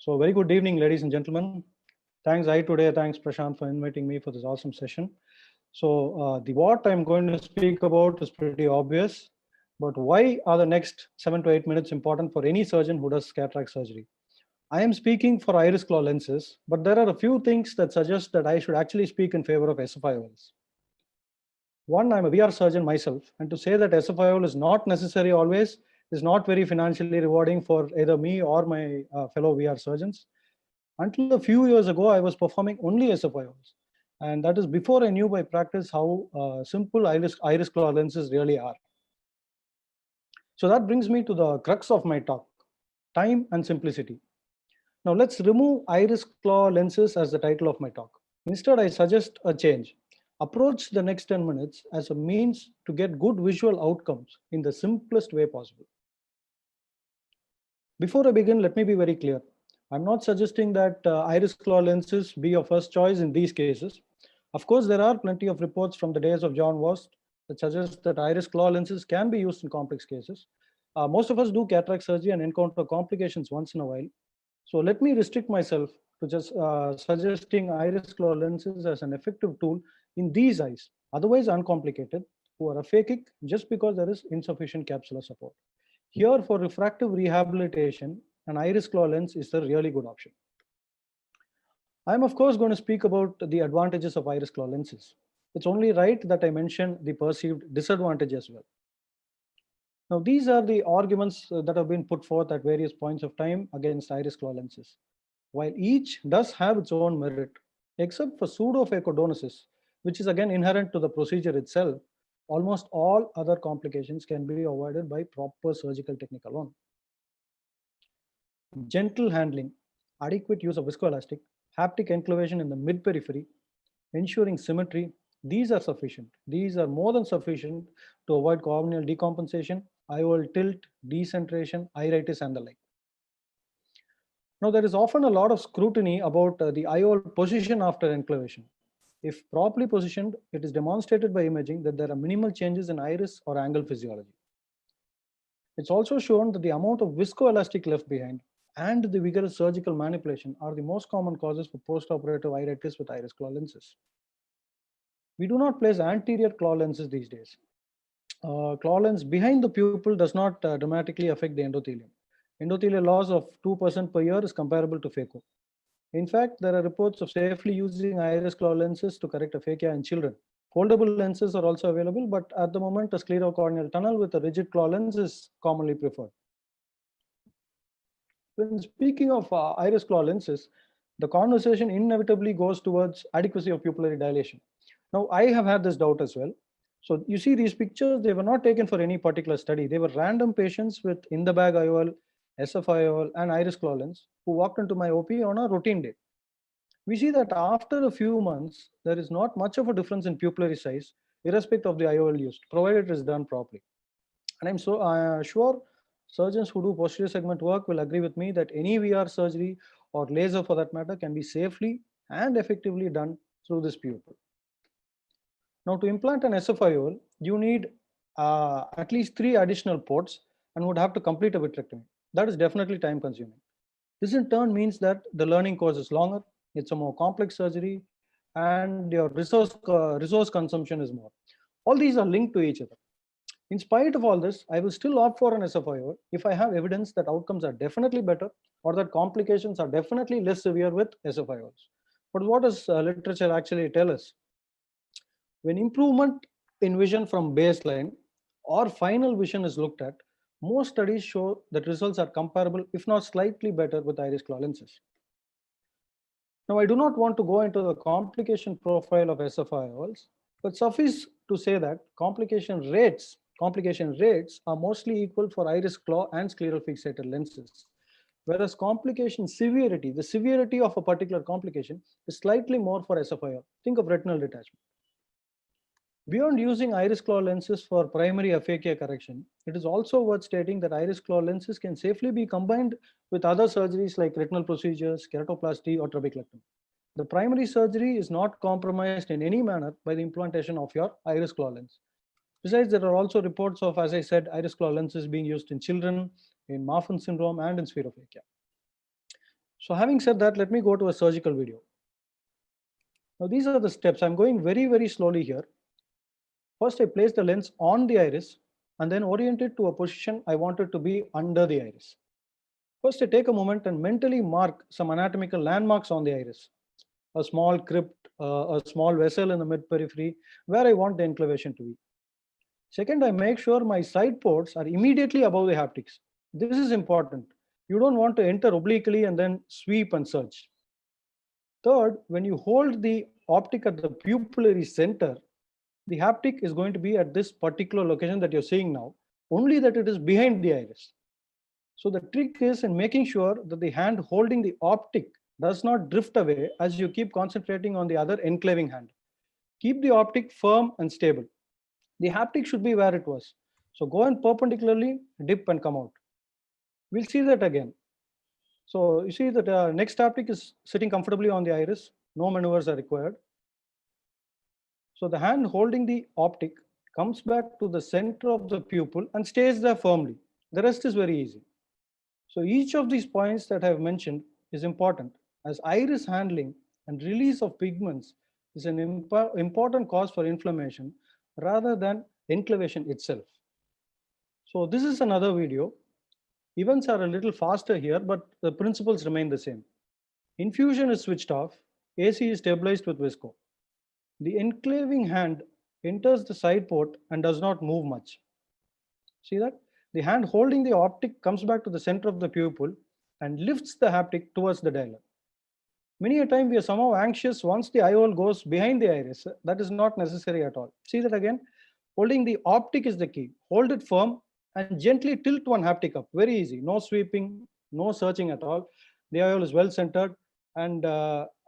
So very good evening, ladies and gentlemen. Thanks thanks Prashant for inviting me for this awesome session. So the what I'm going to speak about is pretty obvious, but why are the next 7 to 8 minutes important for any surgeon who does cataract surgery? I am speaking for iris claw lenses, but there are a few things that suggest that I should actually speak in favor of SFIOLs. One, I'm a VR surgeon myself, and to say that SFIOL is not necessary always is not very financially rewarding for either me or my fellow VR surgeons. Until a few years ago, I was performing only SFIOs. And that is before I knew by practice how simple iris claw lenses really are. So that brings me to the crux of my talk, time and simplicity. Now let's remove iris claw lenses as the title of my talk. Instead, I suggest a change. Approach the next 10 minutes as a means to get good visual outcomes in the simplest way possible. Before I begin, let me be very clear. I'm not suggesting that iris claw lenses be your first choice in these cases. Of course, there are plenty of reports from the days of John Wast that suggest that iris claw lenses can be used in complex cases. Most of us do cataract surgery and encounter complications once in a while. So let me restrict myself to just suggesting iris claw lenses as an effective tool in these eyes, otherwise uncomplicated, who are aphakic just because there is insufficient capsular support. Here for refractive rehabilitation, an iris claw lens is a really good option. I'm of course going to speak about the advantages of iris claw lenses. It's only right that I mention the perceived disadvantage as well. Now, these are the arguments that have been put forth at various points of time against iris claw lenses. While each does have its own merit, except for pseudophacodonosis, which is again inherent to the procedure itself, almost all other complications can be avoided by proper surgical technique alone. Gentle handling, adequate use of viscoelastic, haptic enclavation in the mid-periphery, ensuring symmetry, these are sufficient. These are more than sufficient to avoid corneal decompensation, IOL tilt, decentration, iritis, and the like. Now, there is often a lot of scrutiny about the IOL position after enclavation. If properly positioned, it is demonstrated by imaging that there are minimal changes in iris or angle physiology. It's also shown that the amount of viscoelastic left behind and the vigorous surgical manipulation are the most common causes for postoperative iritis with iris claw lenses. We do not place anterior claw lenses these days. Claw lens behind the pupil does not dramatically affect the endothelium. Endothelial loss of 2% per year is comparable to phaco. In fact, there are reports of safely using iris claw lenses to correct aphakia in children. Foldable lenses are also available, but at the moment, a sclerocorneal tunnel with a rigid claw lens is commonly preferred. When speaking of iris claw lenses, the conversation inevitably goes towards adequacy of pupillary dilation. Now, I have had this doubt as well. So you see these pictures, they were not taken for any particular study. They were random patients with in-the-bag IOL, SFIOL, and iris claw lens who walked into my OP on a routine day. We see that after a few months, there is not much of a difference in pupillary size, irrespective of the IOL used, provided it is done properly. And I'm so sure surgeons who do posterior segment work will agree with me that any VR surgery or laser for that matter can be safely and effectively done through this pupil. Now, to implant an SFIOL, you need at least 3 additional ports and would have to complete a vitrectomy. That is definitely time consuming. This in turn means that the learning course is longer, it's a more complex surgery, and your resource consumption is more. All these are linked to each other. In spite of all this, I will still opt for an SFIO if I have evidence that outcomes are definitely better or that complications are definitely less severe with SFIOs. But what does literature actually tell us? When improvement in vision from baseline or final vision is looked at, most studies show that results are comparable, if not slightly better, with iris claw lenses. Now, I do not want to go into the complication profile of SFIOLs, but suffice to say that complication rates are mostly equal for iris claw and scleral fixated lenses, whereas complication severity, the severity of a particular complication, is slightly more for SFIOL. Think of retinal detachment. Beyond using iris claw lenses for primary aphakia correction, it is also worth stating that iris claw lenses can safely be combined with other surgeries like retinal procedures, keratoplasty, or trabeculectomy. The primary surgery is not compromised in any manner by the implantation of your iris claw lens. Besides, there are also reports of, as I said, iris claw lenses being used in children, in Marfan syndrome, and in spherophakia. So having said that, let me go to a surgical video. Now these are the steps. I'm going very, very slowly here. First, I place the lens on the iris and then orient it to a position I want it to be under the iris. First, I take a moment and mentally mark some anatomical landmarks on the iris. A small crypt, a small vessel in the mid-periphery, where I want the enclavation to be. Second, I make sure my side ports are immediately above the haptics. This is important. You don't want to enter obliquely and then sweep and search. Third, when you hold the optic at the pupillary center, the haptic is going to be at this particular location that you're seeing now, only that it is behind the iris. So the trick is in making sure that the hand holding the optic does not drift away as you keep concentrating on the other enclaving hand. Keep the optic firm and stable. The haptic should be where it was. So go and perpendicularly dip and come out. We'll see that again. So you see that next haptic is sitting comfortably on the iris. No maneuvers are required. So the hand holding the optic comes back to the center of the pupil and stays there firmly. The rest is very easy. So each of these points that I have mentioned is important, as iris handling and release of pigments is an important cause for inflammation rather than enclavation itself. So this is another video. Events are a little faster here, but the principles remain the same. Infusion is switched off, AC is stabilized with visco. The enclaving hand enters the side port and does not move much. See that? The hand holding the optic comes back to the center of the pupil and lifts the haptic towards the dialer. Many a time we are somehow anxious once the IOL goes behind the iris. That is not necessary at all. See that again? Holding the optic is the key. Hold it firm and gently tilt one haptic up. Very easy. No sweeping, no searching at all. The IOL is well centered, and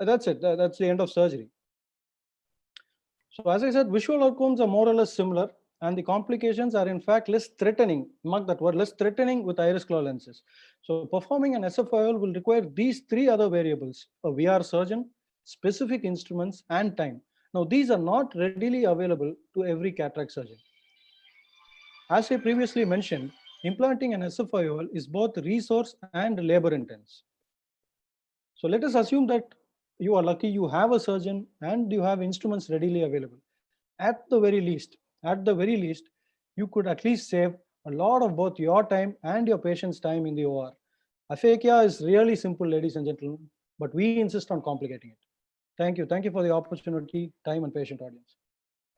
that's it. That's the end of surgery. So as I said, visual outcomes are more or less similar, and the complications are in fact less threatening, mark that word, less threatening with iris claw lenses. So performing an SFIOL will require these three other variables: a VR surgeon, specific instruments, and time. Now these are not readily available to every cataract surgeon. As I previously mentioned, implanting an SFIOL is both resource and labor intense. So let us assume that you are lucky, you have a surgeon and you have instruments readily available. At the very least, you could at least save a lot of both your time and your patient's time in the OR. Aphakia is really simple, ladies and gentlemen, but we insist on complicating it. Thank you. Thank you for the opportunity, time, and patient audience.